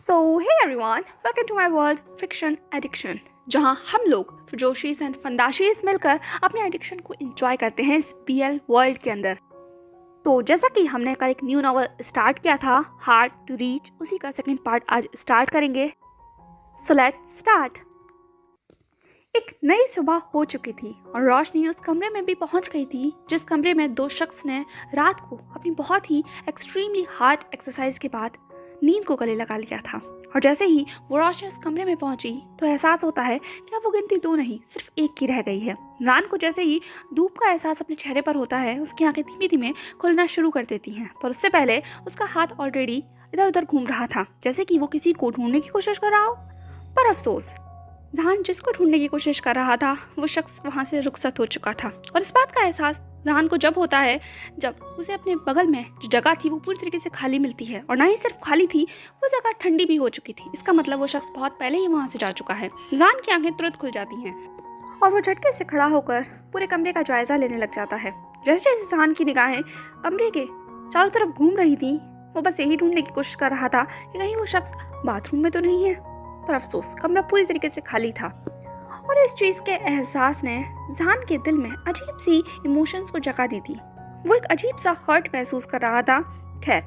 So hey everyone, welcome to my world fiction addiction, जहां हम लोग फिजोशीज एंड फंदाशीज मिलकर अपने एडिक्शन को एंजॉय करते हैं इस बीएल वर्ल्ड के अंदर। तो जैसा कि हमने कल एक न्यू नॉवल स्टार्ट किया था, हार्ड टू रीच, उसी का सेकंड पार्ट आज स्टार्ट करेंगे। So let's start. एक नई सुबह हो चुकी थी और रोशनी उस कमरे में भी पहुंच गई थी जिस कमरे में दो शख्स ने रात को अपनी बहुत ही एक्सट्रीमली हार्ड एक्सरसाइज के बाद नींद को गले लगा लिया था। और जैसे ही वो रोशनी उस कमरे में पहुंची तो एहसास होता है कि अब वो गिनती दो नहीं सिर्फ एक की रह गई है। जान को जैसे ही धूप का एहसास अपने चेहरे पर होता है, उसकी आंखें धीमे धीमे खुलना शुरू कर देती हैं, पर उससे पहले उसका हाथ ऑलरेडी इधर उधर घूम रहा था, जैसे कि वो किसी को ढूंढने की कोशिश कर रहा हो। पर अफसोस, जहान जिसको ढूंढने की कोशिश कर रहा था वो शख्स वहाँ से रुखसत हो चुका था। और इस बात का एहसास जहान को जब होता है जब उसे अपने बगल में जो जगह थी वो पूरी तरीके से खाली मिलती है, और ना ही सिर्फ खाली थी, वो जगह ठंडी भी हो चुकी थी। इसका मतलब वो शख्स बहुत पहले ही वहाँ से जा चुका है। जहान की आंखें तुरंत खुल जाती हैं और वो झटके से खड़ा होकर पूरे कमरे का जायजा लेने लग जाता है। जैसे जैसे जहान की निगाहें कमरे के चारों तरफ घूम रही थी, वो बस यही ढूंढने की कोशिश कर रहा था कि कहीं वो शख्स बाथरूम में तो नहीं है। पर अफसोस, कमरा पूरी तरीके से खाली था। और इस चीज़ के एहसास ने जहान के दिल में अजीब सी इमोशंस को जगा दी थी। वो एक अजीब सा हर्ट महसूस कर रहा था। खैर,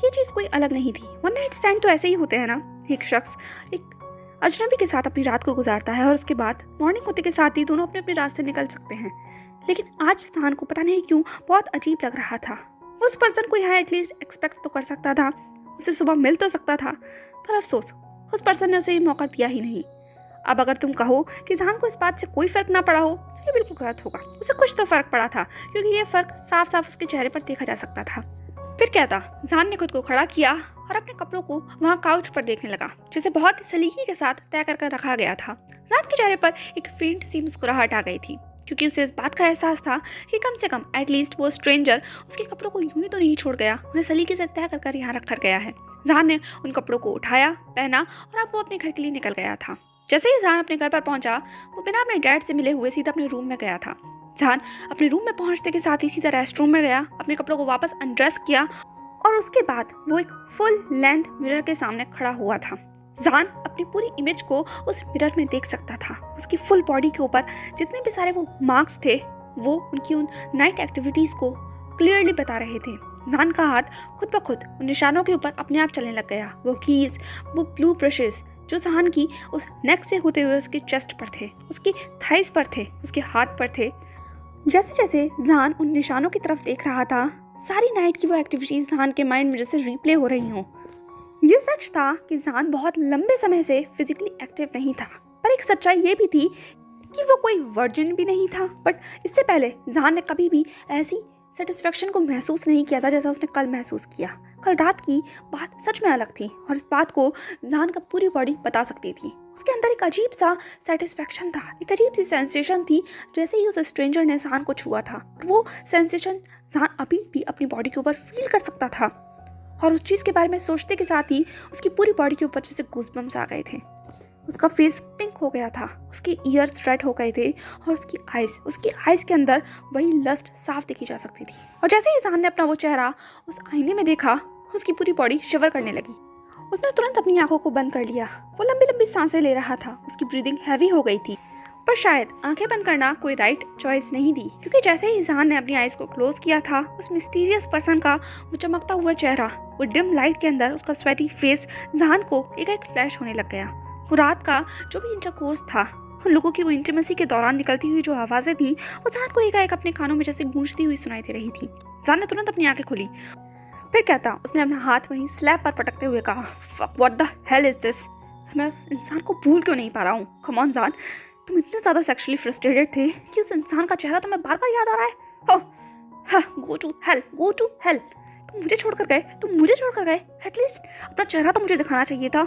ये चीज़ कोई अलग नहीं थी। वन नाइट स्टैंड तो ऐसे ही होते हैं ना, एक शख्स एक अजनबी के साथ अपनी रात को गुजारता है और उसके बाद मॉर्निंग होते के साथ ही दोनों अपने अपने रास्ते निकल सकते हैं। लेकिन आज जहान को पता नहीं क्यों बहुत अजीब लग रहा था। उस पर्सन को यहाँ एटलीस्ट एक्सपेक्ट तो कर सकता था, उसे सुबह मिल तो सकता था, पर अफसोस उस पर्सन ने उसे ये मौका दिया ही नहीं। अब अगर तुम कहो कि जहान को इस बात से कोई फर्क ना पड़ा हो तो ये बिल्कुल गलत होगा। उसे कुछ तो फर्क पड़ा था, क्योंकि ये फर्क साफ साफ उसके चेहरे पर देखा जा सकता था। फिर क्या था, जहान ने खुद को खड़ा किया और अपने कपड़ों को वहाँ काउच पर देखने लगा, जिसे बहुत ही सलीके के साथ तय कर रखा गया था। जहान के चेहरे पर एक फेंट सी मुस्कुराहट आ गई थी, क्योंकि उसे इस बात का एहसास था कि कम से कम एटलीस्ट वो स्ट्रेंजर उसके कपड़ों को यूं ही तो नहीं छोड़ गया, उन्हें सलीके से तय कर यहाँ रख कर गया है। जहान ने उन कपड़ों को उठाया, पहना और अब वो अपने घर के लिए निकल गया था। जैसे ही जहान अपने घर पर पहुंचा, वो बिना अपने डैड से मिले हुए सीधा अपने रूम में गया था। जहान अपने रूम में पहुंचते के साथ ही सीधा रेस्टरूम में गया, अपने कपड़ों को वापस अनड्रेस किया और उसके बाद वो एक फुल लेंथ मिरर के सामने खड़ा हुआ था। जहान अपनी पूरी इमेज को उस मिरर में देख सकता था। उसकी फुल बॉडी के ऊपर जितने भी सारे वो मार्क्स थे वो उनकी उन नाइट एक्टिविटीज को क्लियरली बता रहे थे। जहान का हाथ खुद ब खुद उन निशानों के ऊपर अपने आप चलने लग गया। वो कीज, वो ब्लू ब्रशेस जो जहान की उस नेक से होते हुए उसके चेस्ट पर थे, उसकी थाइस पर थे, उसके हाथ पर थे। जैसे जैसे जहान उन निशानों की तरफ देख रहा था, सारी नाइट की वो एक्टिविटीज जहान के माइंड में जैसे रिप्ले हो रही हों। ये सच था कि जहान बहुत लंबे समय से फिजिकली एक्टिव नहीं था, पर एक सच्चाई ये भी थी कि वो कोई वर्जिन भी नहीं था। बट इससे पहले जहान ने कभी भी ऐसी सेटिस्फेक्शन को महसूस नहीं किया था जैसा उसने कल महसूस किया। कल रात की बात सच में अलग थी और इस बात को जहान का पूरी बॉडी बता सकती थी। उसके अंदर एक अजीब सा सेटिस्फेक्शन था, एक अजीब सी सेंसेशन थी, जैसे ही उस स्ट्रेंजर ने जहान को छुआ था। और वो सेंसेशन जहान अभी भी अपनी बॉडी के ऊपर फील कर सकता था। और उस चीज़ के बारे में सोचते के साथ ही उसकी पूरी बॉडी के ऊपर जैसे गूज़बम्स आ गए थे। उसका फेस पिंक हो गया था, उसके ईयर्स रेड हो गए थे और उसकी आइज़ के अंदर वही लस्ट साफ देखी जा सकती थी। और जैसे ही जहान ने अपना वो चेहरा उस आईने में देखा, उसकी पूरी बॉडी शिवर करने लगी। उसने तुरंत अपनी आंखों को बंद कर लिया। वो लंबी लंबी सांसें ले रहा था, उसकी ब्रीदिंग हैवी हो गई थी। पर शायद आंखें बंद करना कोई राइट चॉइस नहीं थी, क्योंकि जैसे ही जहान ने अपनी आइज़ को क्लोज किया था, उस मिस्टीरियस पर्सन का वो चमकता हुआ चेहरा, वो डिम लाइट के अंदर उसका स्वेटी फेस जहान को एक फ्लैश होने लग गया। वो रात का जो भी इंटरकोर्स था, उन लोगों की वो इंटीमेसी के दौरान निकलती हुई जो आवाज़ें थी, वो जहान को एक अपने कानों में जैसे गूंजती हुई सुनाई दे रही थी। जहान ने तुरंत अपनी आंखें खोली। फिर क्या था, उसने अपना हाथ वहीं स्लैब पर पटकते हुए कहा, what the hell is this? मैं उस इंसान को भूल क्यों नहीं पा रहा हूँ? कम ऑन जहान, तुम इतने ज़्यादा सेक्सुअली फ्रस्ट्रेटेड थे कि उस इंसान का चेहरा तुम्हें बार बार याद आ रहा है। Go to hell, go to hell. तुम मुझे छोड़कर गए, एटलीस्ट अपना चेहरा तो मुझे दिखाना चाहिए था।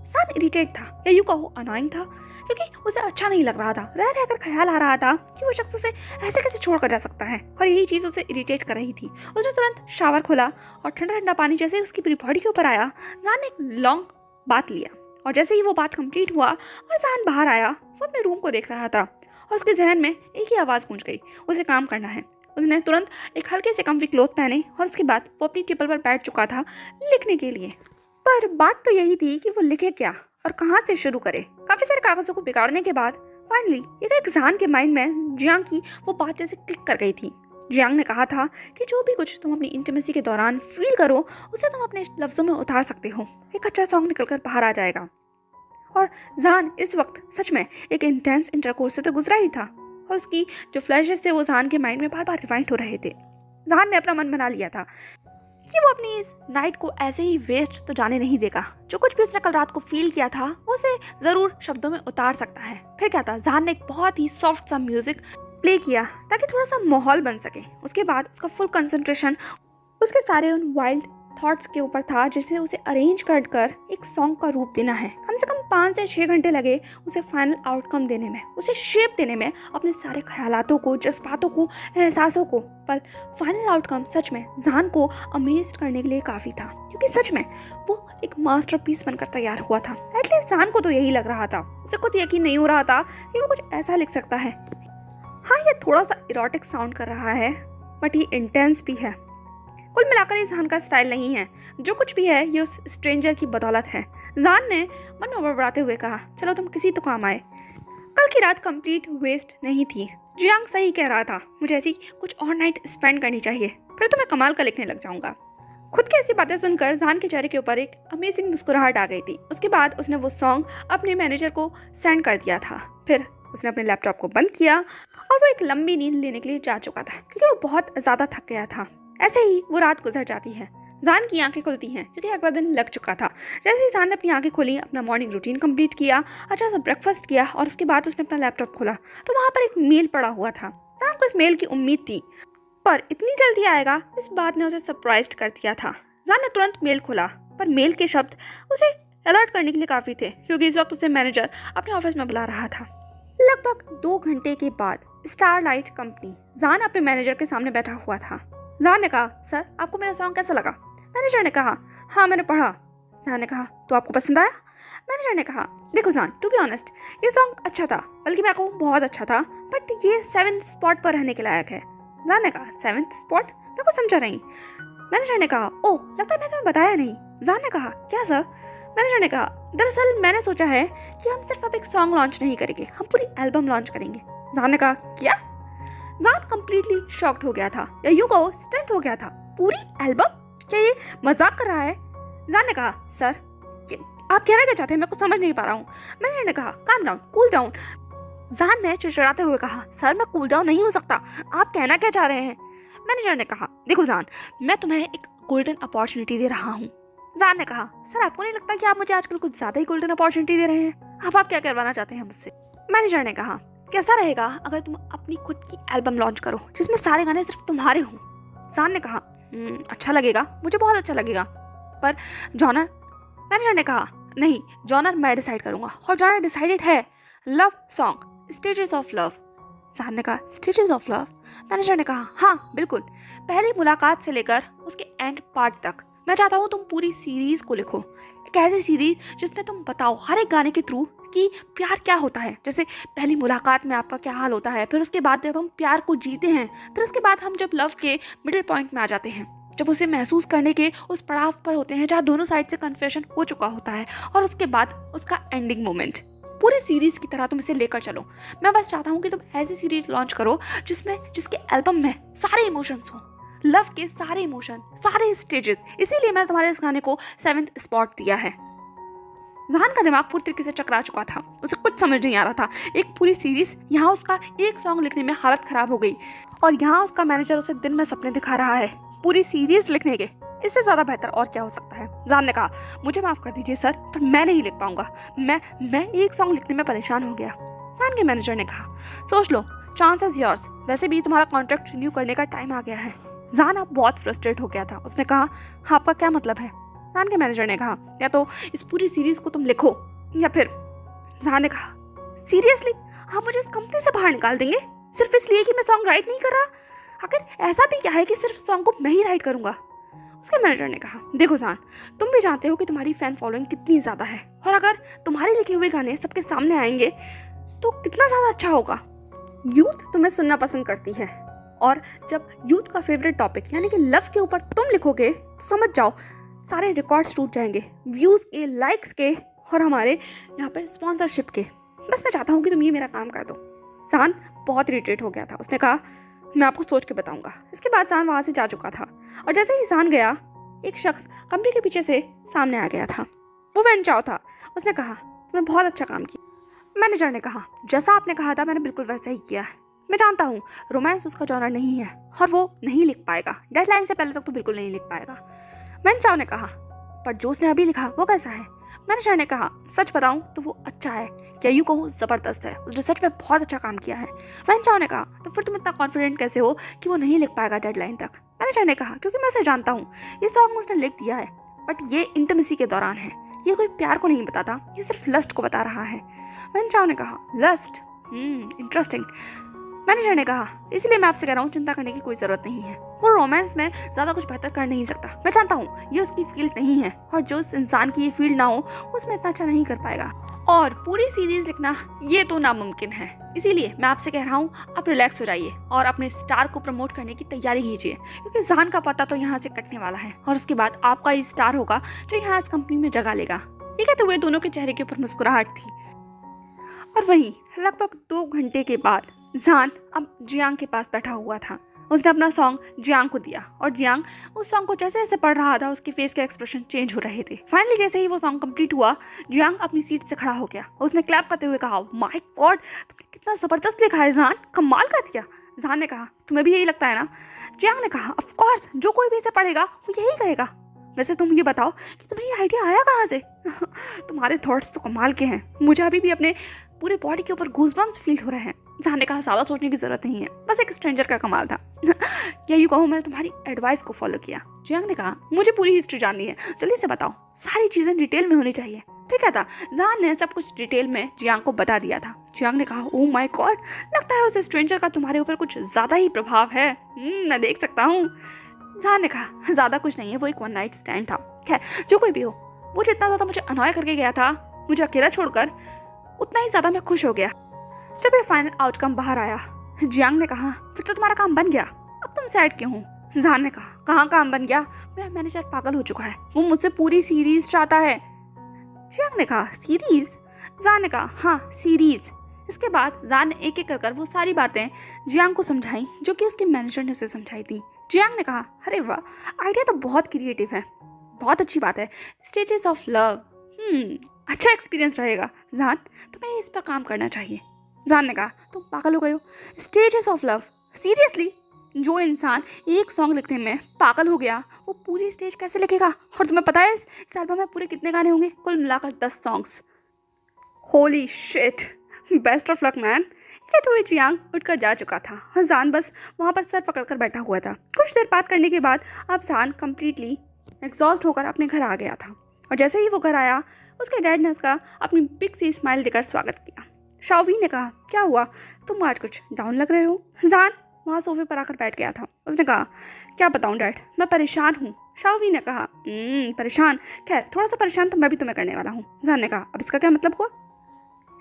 जहान इरिटेट था, या यूँ कहो अनोइंग था, क्योंकि उसे अच्छा नहीं लग रहा था। रह कर ख्याल आ रहा था कि वो शख्स उसे ऐसे कैसे छोड़ कर जा सकता है, और यही चीज़ उसे इरिटेट कर रही थी। उसने तुरंत शावर खोला और ठंडा ठंडा पानी जैसे उसकी पूरी बॉडी के ऊपर आया, जहान ने एक लॉन्ग बात लिया। और जैसे ही वो बात कंप्लीट हुआ और जहान बाहर आया, वो अपने रूम को देख रहा था और उसके जहन में एक ही आवाज़ गूंज गई, उसे काम करना है। उसने तुरंत एक हल्के से कम्फी क्लोथ पहने और उसके बाद वो अपनी टेबल पर बैठ चुका था लिखने के लिए। पर बात तो यही थी कि वो लिखे क्या और कहाँ से शुरू करे। काफी सारे कागजों को बिगाड़ने के बाद फाइनली एक जहान के माइंड में जियांग की वो बात जैसे क्लिक कर गई थी। जियांग ने कहा था कि जो भी कुछ तुम अपनी इंटीमेसी के दौरान फील करो उसे तुम अपने लफ्जों में उतार सकते हो, एक अच्छा सॉन्ग निकलकर बाहर आ जाएगा। और जहान इस वक्त सच में एक इंटेंस इंटरकोर्स से तो गुजरा ही था और उसकी जो फ्लैशेस थे वो जहान के माइंड में बार बार रिवाइंड हो रहे थे। जहान ने अपना मन बना लिया था कि वो अपनी इस नाइट को ऐसे ही वेस्ट तो जाने नहीं देगा। जो कुछ भी उसने कल रात को फील किया था वो उसे जरूर शब्दों में उतार सकता है। फिर क्या था, जहान ने एक बहुत ही सॉफ्ट सा म्यूजिक प्ले किया ताकि थोड़ा सा माहौल बन सके। उसके बाद उसका फुल कंसंट्रेशन उसके सारे उन वाइल्ड थॉट्स के ऊपर था जिसे उसे अरेंज कर एक सॉन्ग का रूप देना है। कम से कम 5 से 6 घंटे लगे उसे फाइनल आउटकम देने में, उसे शेप देने में, अपने सारे ख्यालातों को, जज्बातों को, एहसासों को। पर फाइनल आउटकम सच में जहान को अमेज करने के लिए काफ़ी था, क्योंकि सच में वो एक मास्टरपीस बनकर तैयार हुआ था। एटलीस्ट जहान को तो यही लग रहा था। उसे खुद यकीन नहीं हो रहा था कि वो कुछ ऐसा लिख सकता है। हाँ, ये थोड़ा सा इरोटिक साउंड कर रहा है बट ये इंटेंस भी है। कुल मिलाकर ये जहान का स्टाइल नहीं है। जो कुछ भी है ये उस स्ट्रेंजर की बदौलत है। जहान ने मन में बड़बड़ाते हुए कहा, चलो तुम किसी तो काम आए। कल की रात कंप्लीट वेस्ट नहीं थी। जियांग सही कह रहा था, मुझे ऐसी कुछ और नाइट स्पेंड करनी चाहिए, फिर तो मैं कमाल का लिखने लग जाऊंगा। खुद की ऐसी बातें सुनकर जहान के चेहरे के ऊपर एक अमेजिंग मुस्कुराहट आ गई थी। उसके बाद उसने वो सॉन्ग अपने मैनेजर को सेंड कर दिया था। फिर उसने अपने लैपटॉप को बंद किया और वो एक लंबी नींद लेने के लिए जा चुका था, क्योंकि वो बहुत ज़्यादा थक गया था। ऐसे ही वो रात गुजर जाती है। जहान की आंखें खुलती हैं क्योंकि अगला दिन लग चुका था। जैसे ही जहान ने अपनी आंखें खोली, अपना मॉर्निंग रूटीन कंप्लीट किया, अच्छा सा ब्रेकफास्ट किया और उसके बाद उसने अपना लैपटॉप खोला तो वहाँ पर एक मेल पड़ा हुआ था। जहान को इस मेल की उम्मीद थी, पर इतनी जल्दी आएगा इस बात ने उसे सरप्राइज कर दिया था। जहान ने तुरंत मेल खोला, पर मेल के शब्द उसे अलर्ट करने के लिए काफ़ी थे, क्योंकि इस वक्त उसे मैनेजर अपने ऑफिस में बुला रहा था। लगभग 2 घंटे के बाद स्टारलाइट कंपनी। जहान अपने मैनेजर के सामने बैठा हुआ था। जहान ने कहा, सर आपको मेरा सॉन्ग कैसा लगा? मैनेजर ने कहा, हाँ मैंने पढ़ा। जहान ने कहा, तो आपको पसंद आया? मैनेजर ने कहा, देखो जहान, टू बी ऑनेस्ट ये सॉन्ग अच्छा था, बल्कि मैं कहूँ बहुत अच्छा था, बट ये 7th स्पॉट पर रहने के लायक है। जहान ने कहा, 7th स्पॉट? मैं कुछ समझा नहीं। मैनेजर ने कहा, ओह लगता है मैं तुम्हें बताया नहीं। जहान ने कहा, क्या सर? मैनेजर ने कहा, दरअसल मैंने सोचा है कि हम सिर्फ अब एक सॉन्ग लॉन्च नहीं करेंगे, हम पूरी एल्बम लॉन्च करेंगे। जहान ने कहा, क्या? जहान कंप्लीटली शॉक्ड हो गया था, या यूं कहो स्टंट हो गया था। पूरी एल्बम? क्या ये मजाक कर रहा है? जहान ने कहा, सर आप कहना क्या चाहते हैं, मैं कुछ समझ नहीं पा रहा हूँ। मैनेजर ने कहा, काम डाउन, कूल डाउन। जहान ने चिड़चिड़ाते हुए कहा, सर मैं कूल डाउन नहीं हो सकता, आप कहना क्या चाह रहे हैं? मैनेजर ने कहा, देखो जहान, मैं तुम्हें एक गोल्डन अपॉर्चुनिटी दे रहा हूँ। जहान ने कहा, सर आपको नहीं लगता कि आप मुझे आजकल कुछ ज्यादा ही गोल्डन अपॉर्चुनिटी दे रहे हैं? आप क्या करवाना चाहते हैं मुझसे? मैनेजर ने कहा, कैसा रहेगा अगर तुम अपनी खुद की एल्बम लॉन्च करो जिसमें सारे गाने सिर्फ तुम्हारे हों? जहान ने कहा, अच्छा लगेगा, मुझे बहुत अच्छा लगेगा, पर जॉनर? मैनेजर ने कहा, नहीं जॉनर मैं डिसाइड करूंगा, और जॉनर डिसाइडेड है, love song, stages of love. जहान ने कहा, स्टेजेस ऑफ लव? मैनेजर ने कहा, हाँ बिल्कुल, पहली मुलाकात से लेकर उसके एंड पार्ट तक। मैं चाहता हूँ तुम पूरी सीरीज को लिखो, एक ऐसी सीरीज जिसमें तुम बताओ हर एक गाने के थ्रू कि प्यार क्या होता है। जैसे पहली मुलाकात में आपका क्या हाल होता है, फिर उसके बाद जब हम प्यार को जीते हैं, फिर उसके बाद हम जब लव के मिडिल पॉइंट में आ जाते हैं, जब उसे महसूस करने के उस पड़ाव पर होते हैं जहाँ दोनों साइड से कन्फेशन हो चुका होता है, और उसके बाद उसका एंडिंग मोमेंट। पूरी सीरीज की तरह तुम इसे लेकर चलो। मैं बस चाहता हूँ कि तुम ऐसी सीरीज लॉन्च करो जिसके एल्बम में सारे इमोशंस हो, लव के सारे इमोशन, सारे स्टेजेस। इसीलिए मैंने तुम्हारे इस गाने को 7th स्पॉट दिया है। जहान का दिमाग पूरी तरीके से चकरा चुका था, उसे कुछ समझ नहीं आ रहा था। एक पूरी सीरीज, यहाँ उसका एक सॉन्ग लिखने में हालत खराब हो गई, और यहाँ उसका मैनेजर उसे दिन में सपने दिखा रहा है पूरी सीरीज लिखने के। इससे ज्यादा बेहतर और क्या हो सकता है? जहान ने कहा, मुझे माफ कर दीजिए सर, पर मैं नहीं लिख पाऊंगा, मैं एक सॉन्ग लिखने में परेशान हो गया। जहान के मैनेजर ने कहा, सोच लो, चांसेस योर्स, वैसे भी तुम्हारा कॉन्ट्रैक्ट रिन्यू करने का टाइम आ गया है। जहान अब बहुत फ्रस्ट्रेट हो गया था। उसने कहा, आपका क्या मतलब है? जहान के मैनेजर ने कहा, या तो इस पूरी सीरीज को तुम लिखो, या फिर। जहान ने कहा, सीरियसली आप मुझे इस कंपनी से बाहर निकाल देंगे सिर्फ इसलिए कि मैं सॉन्ग राइट नहीं कर रहा? आखिर ऐसा भी क्या है कि सिर्फ सॉन्ग को मैं ही राइट करूंगा? उसके मैनेजर ने कहा, देखो जहान, तुम भी जानते हो कि तुम्हारी फैन फॉलोइंग कितनी ज्यादा है, और अगर तुम्हारे लिखे हुए गाने सबके सामने आएंगे तो कितना ज्यादा अच्छा होगा। यूथ तुम्हें सुनना पसंद करती है, और जब यूथ का फेवरेट टॉपिक यानी कि लव के ऊपर तुम लिखोगे तो समझ जाओ सारे रिकॉर्ड्स टूट जाएंगे, व्यूज़ के, लाइक्स के और हमारे यहाँ पर स्पॉन्सरशिप के। बस मैं चाहता हूँ कि तुम ये मेरा काम कर दो। जान बहुत इरिटेट हो गया था। उसने कहा मैं आपको सोच के बताऊंगा। इसके बाद जान वहाँ से जा चुका था और जैसे ही जान गया एक शख्स कमरे के पीछे से सामने आ गया था। वो वैन चाओ था। उसने कहा तुमने बहुत अच्छा काम किया। मैनेजर ने कहा जैसा आपने कहा था मैंने बिल्कुल वैसा ही किया है। मैं जानता हूँ रोमांस उसका जॉनर नहीं है और वो नहीं लिख पाएगा, डेडलाइन से पहले तक तो बिल्कुल नहीं लिख पाएगा। वैन चाओ ने कहा पर जो उसने अभी लिखा वो कैसा है? मैनेजर ने कहा सच बताऊं तो वो अच्छा है, क्या यूँ कहूँ ज़बरदस्त है, उसने सच में बहुत अच्छा काम किया है। वैन चाओ ने कहा तो फिर तुम इतना कॉन्फिडेंट कैसे हो कि वो नहीं लिख पाएगा डेडलाइन तक? मैनेजर ने कहा क्योंकि मैं उसे जानता हूँ, ये सॉन्ग उसने लिख दिया है बट ये इंटिमेसी के दौरान है, ये कोई प्यार को नहीं बताता, ये सिर्फ लस्ट को बता रहा है। वैन चाओ ने कहा लस्ट, इंटरेस्टिंग। मैनेजर ने कहा इसलिए मैं आपसे कह रहा हूँ चिंता करने की कोई ज़रूरत नहीं है, वो रोमांस में ज़्यादा कुछ बेहतर कर नहीं सकता। मैं जानता हूँ ये उसकी फील्ड नहीं है और जो उस इंसान की ये फील्ड ना हो उसमें इतना अच्छा नहीं कर पाएगा और पूरी सीरीज लिखना ये तो नामुमकिन है। इसीलिए मैं आपसे कह रहा हूँ आप रिलैक्स हो जाइए और अपने स्टार को प्रमोट करने की तैयारी कीजिए, क्योंकि जान का पता तो यहाँ से कटने वाला है और उसके बाद आपका ही स्टार होगा जो यहाँ इस कंपनी में जगह लेगा। ये कहते हुए दोनों के चेहरे के ऊपर मुस्कुराहट थी और वहीं लगभग 2 घंटे के बाद जान अब जियांग के पास बैठा हुआ था। उसने अपना सॉन्ग जियांग को दिया और जियांग उस सॉन्ग को जैसे जैसे पढ़ रहा था उसके फेस के एक्सप्रेशन चेंज हो रहे थे। फाइनली जैसे ही वो सॉन्ग कंप्लीट हुआ जियांग अपनी सीट से खड़ा हो गया। उसने क्लैप करते हुए कहा माय गॉड तुमने कितना ज़बरदस्त लिखा है जान, कमाल कर दिया। जान ने कहा तुम्हें भी यही लगता है ना? जियांग ने कहा ऑफ कोर्स, जो कोई भी इसे पढ़ेगा वो यही कहेगा। वैसे तुम ये बताओ कि तुम्हें ये आइडिया आया कहाँ से? तुम्हारे थॉट्स तो कमाल के हैं, मुझे अभी भी अपने पूरे बॉडी के ऊपर गूज़बम्स फील हो रहे हैं। जान ने कहा ज़्यादा सोचने की ज़रूरत नहीं है, बस एक स्ट्रेंजर का कमाल था। यही कहूँ मैंने तुम्हारी एडवाइस को फॉलो किया। जियांग ने कहा मुझे पूरी हिस्ट्री जाननी है, जल्दी से बताओ, सारी चीज़ें डिटेल में होनी चाहिए। फिर क्या था, जान ने सब कुछ डिटेल में जियांग को बता दिया था। जियांग ने कहा ओह माय गॉड, लगता है उस स्ट्रेंजर का तुम्हारे ऊपर कुछ ज़्यादा ही प्रभाव है। मैं देख सकता हूँ। जान ने कहा ज़्यादा कुछ नहीं है, वो एक वन नाइट स्टैंड था। खैर जो कोई भी हो, वो जितना ज़्यादा मुझे अनॉय करके गया था मुझे अकेला छोड़कर, उतना ही ज़्यादा मैं खुश हो गया जब ये फाइनल आउटकम बाहर आया। जियांग ने कहा फिर तो तुम्हारा काम बन गया, अब तुम सैड क्यों हो? जान ने कहा कहाँ काम बन गया, मेरा मैनेजर पागल हो चुका है, वो मुझसे पूरी सीरीज चाहता है। जियांग ने कहा सीरीज? जान ने कहा हाँ सीरीज। इसके बाद जान ने एक एक कर वो सारी बातें जियांग को समझाई जो कि उसके मैनेजर ने उसे समझाई थी। जियांग ने कहा अरे वाह, आइडिया तो बहुत क्रिएटिव है, बहुत अच्छी बात है, स्टेजेस ऑफ लव, अच्छा एक्सपीरियंस रहेगा। जान तुम्हें इस पर काम करना चाहिए। जान ने कहा तुम पागल हो गए हो, स्टेजेस ऑफ लव? सीरियसली? जो इंसान एक सॉन्ग लिखने में पागल हो गया वो पूरी स्टेज कैसे लिखेगा? और तुम्हें पता है इस एल्बम में पूरे कितने गाने होंगे? कुल मिलाकर 10 songs. Holy shit, best of luck man. कहते हुए जियांग उठकर जा चुका था और जान बस वहाँ पर सर पकड़कर बैठा हुआ था। कुछ देर बात करने के बाद अब जान कम्प्लीटली एग्जॉस्ट होकर अपने घर आ गया था और जैसे ही वो घर आया उसके डैड ने उसका अपनी बिग सी स्माइल देकर स्वागत किया। शाओवी ने कहा क्या हुआ, तुम आज कुछ डाउन लग रहे हो? जान वहाँ सोफे पर आकर बैठ गया था। उसने कहा क्या बताऊँ डैड, मैं परेशान हूँ। शाओवी ने कहा परेशान? खैर थोड़ा सा परेशान तो मैं भी तुम्हें करने वाला हूँ। जान ने कहा अब इसका क्या मतलब हुआ?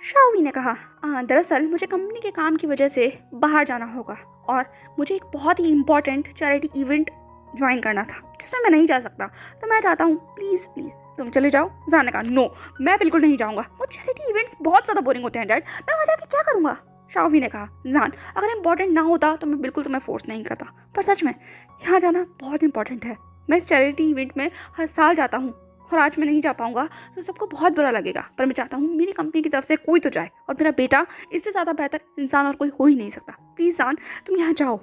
शाओवी ने कहा दरअसल मुझे कंपनी के काम की वजह से बाहर जाना होगा और मुझे एक बहुत ही इम्पोर्टेंट चैरिटी इवेंट ज्वाइन करना था जिसमें मैं नहीं जा सकता, तो मैं चाहता हूँ प्लीज़ प्लीज़ तुम चले जाओ। जान ने कहा नो, मैं बिल्कुल नहीं जाऊँगा, वो चैरिटी इवेंट्स बहुत ज़्यादा बोरिंग होते हैं डैड, मैं वहाँ जाके क्या करूँगा? शाओवी ने कहा जान अगर इम्पोर्टेंट ना होता तो मैं बिल्कुल तुम्हें फोर्स नहीं करता, पर सच में यहाँ जाना बहुत इंपॉर्टेंट है। मैं इस चैरिटी इवेंट में हर साल जाता हूँ और आज मैं नहीं जा पाऊँगा तो सबको बहुत बुरा लगेगा, पर मैं चाहता हूँ मेरी कंपनी की तरफ से कोई तो जाए और मेरा बेटा इससे ज़्यादा बेहतर इंसान और कोई हो ही नहीं सकता। प्लीज़ जान तुम यहाँ जाओ।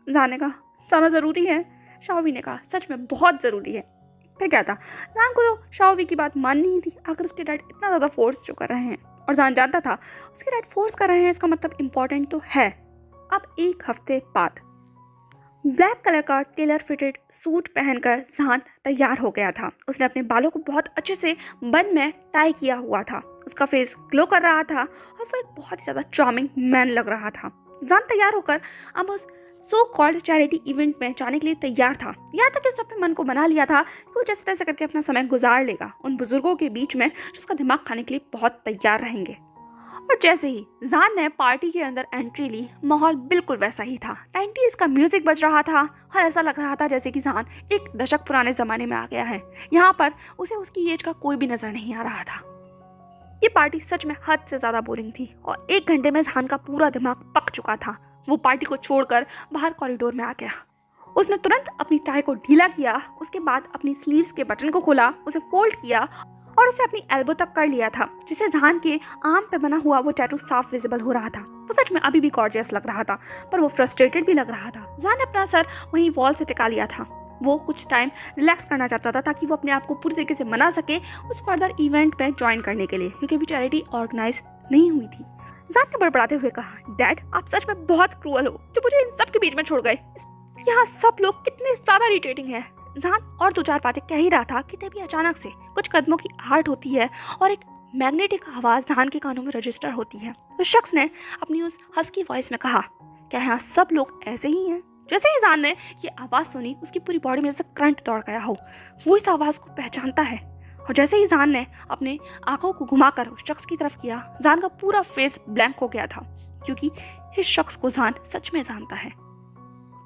जान ने कहा जाना ज़रूरी है? शाओवी ने कहा सच में बहुत ज़रूरी है। फिर क्या था, जान को तो शाओवी की बात माननी ही थी। आखिर उसके डैड इतना ज़्यादा फोर्स जो कर रहे हैं और जान जानता था उसके डैड फोर्स कर रहे हैं, इसका मतलब इम्पॉर्टेंट तो है। अब एक हफ्ते बाद ब्लैक कलर का टेलर फिटेड सूट पहनकर जान तैयार हो गया था। उसने अपने बालों को बहुत अच्छे से बन में टाई किया हुआ था, उसका फेस ग्लो कर रहा था और वो एक बहुत ही ज़्यादा चार्मिंग मैन लग रहा था। जान तैयार होकर अब उस सो कॉल्ड चैरिटी इवेंट में जाने के लिए तैयार था। यहाँ तक कि उसने अपने मन को बना लिया था कि वो जैसे तैसे करके अपना समय गुजार लेगा उन बुजुर्गों के बीच में जो उसका दिमाग खाने के लिए बहुत तैयार रहेंगे। और और जैसे ही जान ने पार्टी के अंदर एंट्री ली, माहौल बिल्कुल वैसा ही था। 90s का म्यूजिक बज रहा था और ऐसा लग रहा था जैसे कि जान एक दशक पुराने जमाने में आ गया है। यहाँ पर उसे उसकी एज का कोई भी नजर नहीं आ रहा था। ये पार्टी सच में हद से ज्यादा बोरिंग थी और 1 घंटे में जान का पूरा दिमाग पक चुका था। वो पार्टी को छोड़कर बाहर कॉरिडोर में आ गया। उसने तुरंत अपनी टाई को ढीला किया, उसके बाद अपनी स्लीव्स के बटन को खोला, उसे फोल्ड किया और उसे अपनी एल्बो तक कर लिया था, जिससे जान के आर्म पे बना हुआ वो टैटू साफ विजिबल हो रहा था। वो सच में अभी भी गॉर्जियस लग रहा था, पर वो फ्रस्ट्रेटेड भी लग रहा था। जान ने अपना सर वहीं वॉल से टिका लिया था। वो कुछ टाइम रिलैक्स करना चाहता था ताकि वो अपने आप को पूरी तरीके से मना सके उस फर्दर इवेंट में ज्वाइन करने के लिए, क्योंकि अभी चैरिटी ऑर्गेनाइज नहीं हुई थी। जान ने बड़बड़ाते हुए कहा, डैड आप सच में बहुत क्रूअल हो जो मुझे इन सब के बीच में छोड़ गए। यहाँ सब लोग कितने ज्यादा इरिटेटिंग है। जान और 2-4 बातें कह ही रहा था कि तभी अचानक से कुछ कदमों की आहट होती है और एक मैग्नेटिक आवाज जान के कानों में रजिस्टर होती है। उस शख्स ने अपनी उस हस्की वॉइस में कहा, क्या यहाँ सब लोग ऐसे ही हैं? जैसे ही जान ने ये आवाज सुनी, उसकी पूरी बॉडी में जैसे करंट दौड़ गया हो। वो इस आवाज को पहचानता है और जैसे ही जान ने अपने आंखों को घुमाकर उस शख्स की तरफ किया, जान का पूरा फेस ब्लैंक हो गया था, क्योंकि इस शख्स को जान सच में जानता है।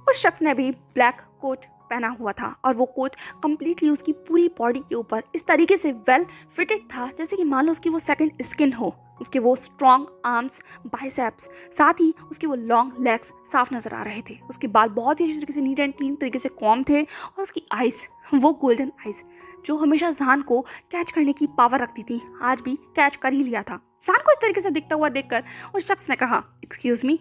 उस शख्स ने भी ब्लैक कोट पहना हुआ था और वो कोट कंप्लीटली उसकी पूरी बॉडी के ऊपर इस तरीके से वेल फिटेड था जैसे कि मान लो उसकी वो सेकंड स्किन हो। उसके वो स्ट्रॉन्ग आर्म्स, बाइसेप्स, साथ ही उसके वो लॉन्ग लेग्स साफ नजर आ रहे थे। उसके बाल बहुत ही अच्छी तरीके से नीट एंड क्लीन तरीके से कॉम्ब थे और उसकी आइज, वो गोल्डन आइज जो हमेशा जान को कैच करने की पावर रखती थी, आज भी कैच कर ही लिया था। जान को इस तरीके से दिखता हुआ देखकर उस शख्स ने कहा, एक्सक्यूज मी,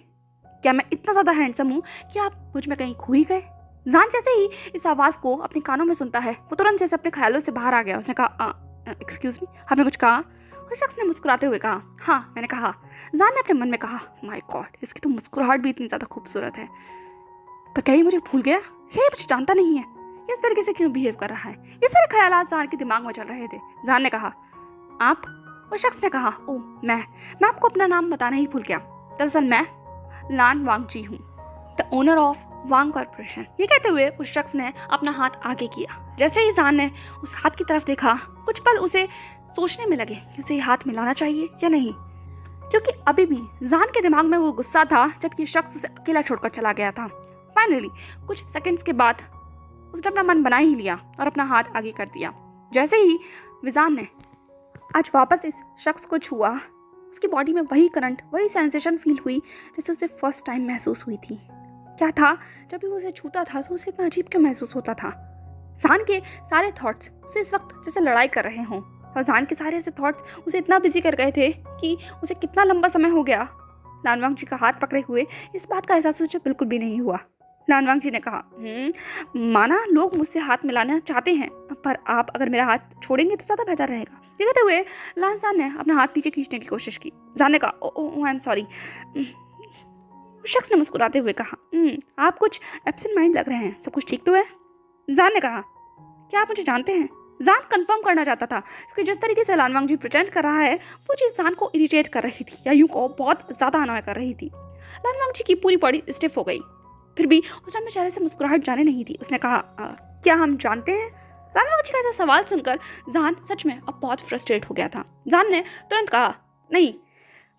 क्या मैं इतना ज्यादा हैंडसम हूँ कि आप मुझ में कहीं खो ही गए? जान जैसे ही इस आवाज को अपने कानों में सुनता है, वो तुरंत जैसे अपने ख्यालों से बाहर आ गया। उसने कहा, एक्सक्यूज मी, आपने कुछ कहा? उस शख्स ने मुस्कुराते हुए कहा, हाँ मैंने कहा। जान ने अपने मन में कहा, माय गॉड, इसकी तो मुस्कुराहट भी इतनी ज्यादा खूबसूरत है, तो क्या ये मुझे भूल गया? ये मुझे जानता नहीं है, इस तरीके से क्यों बिहेव कर रहा है? ये सारे ख्यालात जान के दिमाग में चल रहे थे। जान ने कहा, आप? उस शख्स ने कहा, ओ मैं आपको अपना नाम बताना ही भूल गया। दरअसल मैं लान वांगजी हूँ, the owner of Wang corporation. ये कहते हुए उस शख्स ने अपना हाथ आगे किया। जैसे ही जान ने उस हाथ की तरफ देखा, कुछ पल उसे सोचने में लगे कि उसे हाथ मिलाना चाहिए या नहीं, क्योंकि अभी भी जान के दिमाग में वो गुस्सा था जब ये शख्स उसे अकेला छोड़कर चला गया था। फाइनली कुछ सेकंड्स के बाद उसने अपना मन बना ही लिया और अपना हाथ आगे कर दिया। जैसे ही विजान ने आज वापस इस शख्स को छुआ, उसकी बॉडी में वही करंट, वही सेंसेशन फील हुई जैसे उसे फर्स्ट टाइम महसूस हुई थी। क्या था, जब भी वो उसे छूता था तो उसे इतना अजीब क्यों महसूस होता था? जान के सारे थॉट्स उसे इस वक्त जैसे लड़ाई कर रहे हों, और जान के सारे ऐसे थॉट्स उसे इतना बिजी कर गए थे कि उसे कितना लंबा समय हो गया लानवांग जी का हाथ पकड़े हुए इस बात का एहसास उसे बिल्कुल भी नहीं हुआ। लानवांग जी ने कहा, माना लोग मुझसे हाथ मिलाना चाहते हैं, पर आप अगर मेरा हाथ छोड़ेंगे तो ज़्यादा बेहतर रहेगा। ये कहते हुए लान जान ने अपना हाथ पीछे खींचने की कोशिश की। जान ने कहा, ओह आई एम सॉरी। शख्स ने मुस्कुराते हुए कहा, आप कुछ एब्सेंट माइंड लग रहे हैं, सब कुछ ठीक तो है? जान ने कहा, क्या आप मुझे जानते हैं? जान कंफर्म करना चाहता था, क्योंकि जिस तरीके से लानवांग जी प्रेजेंट कर रहा है वो चीज़ जान को इरिटेट कर रही थी, या यूं को बहुत ज़्यादा अनॉय कर रही थी। लानवांग जी की पूरी बॉडी स्टिफ हो गई, फिर भी उस टाइम में चेहरे से मुस्कुराहट जाने नहीं थी। उसने कहा, क्या हम जानते हैं? लानवांग जी का ऐसा सवाल सुनकर जान सच में अब बहुत फ्रस्ट्रेट हो गया था। जान ने तुरंत कहा, नहीं,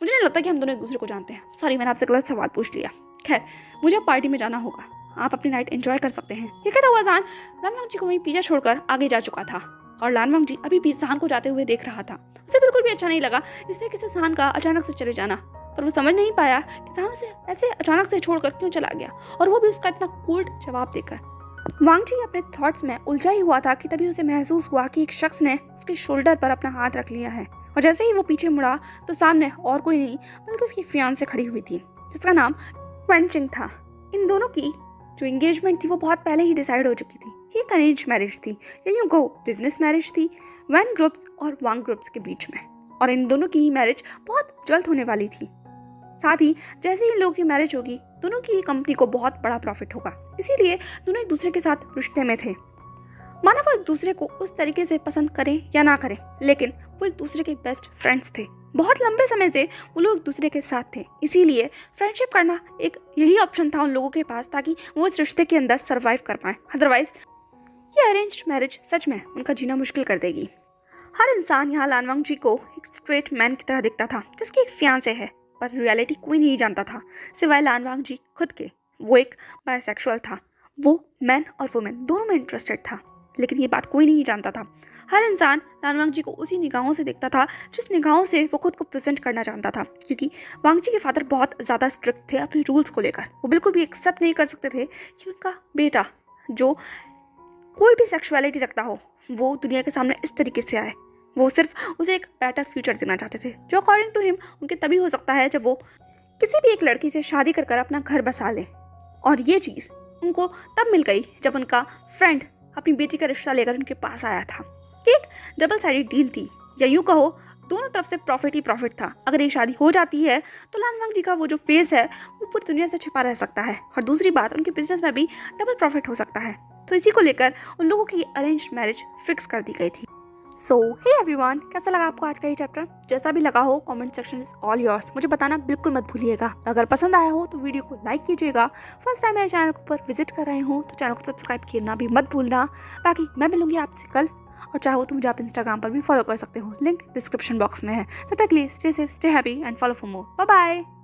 मुझे नहीं लगता कि हम दोनों एक दूसरे को जानते हैं। सॉरी, मैंने आपसे गलत सवाल पूछ लिया। खैर, मुझे अब पार्टी में जाना होगा, आप अपनी नाइट एंजॉय कर सकते हैं। ये कहता हुआ जान लानवांग जी को वहीं पीछे छोड़कर आगे जा चुका था, और लानवांग जी अभी भी जान को जाते हुए देख रहा था। उसे बिल्कुल भी अच्छा नहीं लगा इस तरीके से जान का अचानक से चले जाना, पर वो समझ नहीं पाया कि जान उसे ऐसे अचानक से छोड़कर क्यों चला गया, और वो भी उसका इतना कोल्ड जवाब देकर। वांग जी अपने थॉट्स में उलझा ही हुआ था कि तभी उसे महसूस हुआ कि एक शख्स ने उसके शोल्डर पर अपना हाथ रख लिया है, और जैसे ही वो पीछे मुड़ा तो सामने और कोई नहीं बल्कि उसकी फियांसे खड़ी हुई थी, जिसका नाम क्वेंचिंग था। इन दोनों की जो एंगेजमेंट थी वो बहुत पहले ही डिसाइड हो चुकी थी। ये एक अरेंज मैरिज थी, या यूं कहो बिजनेस मैरिज थी, वैन ग्रुप्स और वांग ग्रुप्स के बीच में, और इन दोनों की मैरिज बहुत जल्द होने वाली थी। साथ ही जैसे ही इन लोगों की मैरिज होगी, दोनों की कंपनी को बहुत बड़ा प्रॉफिट होगा, इसीलिए दोनों एक दूसरे के साथ रिश्ते में थे। माना वो एक दूसरे को उस तरीके से पसंद करें या ना करें, लेकिन वो एक दूसरे के बेस्ट फ्रेंड्स थे। बहुत लंबे समय से वो लोग एक दूसरे के साथ थे, इसीलिए फ्रेंडशिप करना एक यही ऑप्शन था उन लोगों के पास, ताकि वो इस रिश्ते के अंदर सरवाइव कर पाए। अदरवाइज ये अरेंज्ड मैरिज सच में उनका जीना मुश्किल कर देगी। हर इंसान यहाँ लानवांग जी को एक स्ट्रेट मैन की तरह दिखता था जिसकी एक फियांसे है, पर रियलिटी कोई नहीं जानता था सिवाय लानवांग जी खुद के। वो एक बायसेक्सुअल था। वो मैन और वुमेन दोनों में इंटरेस्टेड था, लेकिन ये बात कोई नहीं जानता था। हर इंसान लानवांग जी को उसी निगाहों से देखता था जिस निगाहों से वो खुद को प्रेजेंट करना चाहता था, क्योंकि वांग जी के फादर बहुत ज़्यादा स्ट्रिक्ट थे अपने रूल्स को लेकर। वो बिल्कुल भी एक्सेप्ट नहीं कर सकते थे कि उनका बेटा जो कोई भी सेक्सुअलिटी रखता हो वो दुनिया के सामने इस तरीके से आए। वो सिर्फ उसे एक बेटर फ्यूचर देना चाहते थे, जो अकॉर्डिंग टू हिम उनके तभी हो सकता है जब वो किसी भी एक लड़की से शादी कर कर अपना घर बसा लें। और ये चीज़ उनको तब मिल गई जब उनका फ्रेंड अपनी बेटी का रिश्ता लेकर उनके पास आया था। कि एक डबल साइडेड डील थी, या यूँ कहो दोनों तरफ से प्रॉफिट ही प्रॉफिट था। अगर ये शादी हो जाती है तो लानवांग जी का वो जो फेस है वो पूरी दुनिया से छिपा रह सकता है, और दूसरी बात उनके बिजनेस में भी डबल प्रॉफिट हो सकता है। तो इसी को लेकर उन लोगों की अरेंज मैरिज फिक्स कर दी गई थी। सो हे एवरीवन, कैसा लगा आपको आज का ये चैप्टर? जैसा भी लगा हो comment section is all yours, मुझे बताना बिल्कुल मत भूलिएगा। अगर पसंद आया हो तो वीडियो को लाइक कीजिएगा। फर्स्ट टाइम मेरे चैनल पर विजिट कर रहे हो तो चैनल को सब्सक्राइब करना भी मत भूलना। बाकी मैं मिलूंगी आपसे कल, और चाहो तो मुझे आप इंस्टाग्राम पर भी फॉलो कर सकते हो, लिंक डिस्क्रिप्शन बॉक्स में है। तब तक के लिए stay safe, stay happy and follow for more. Bye bye.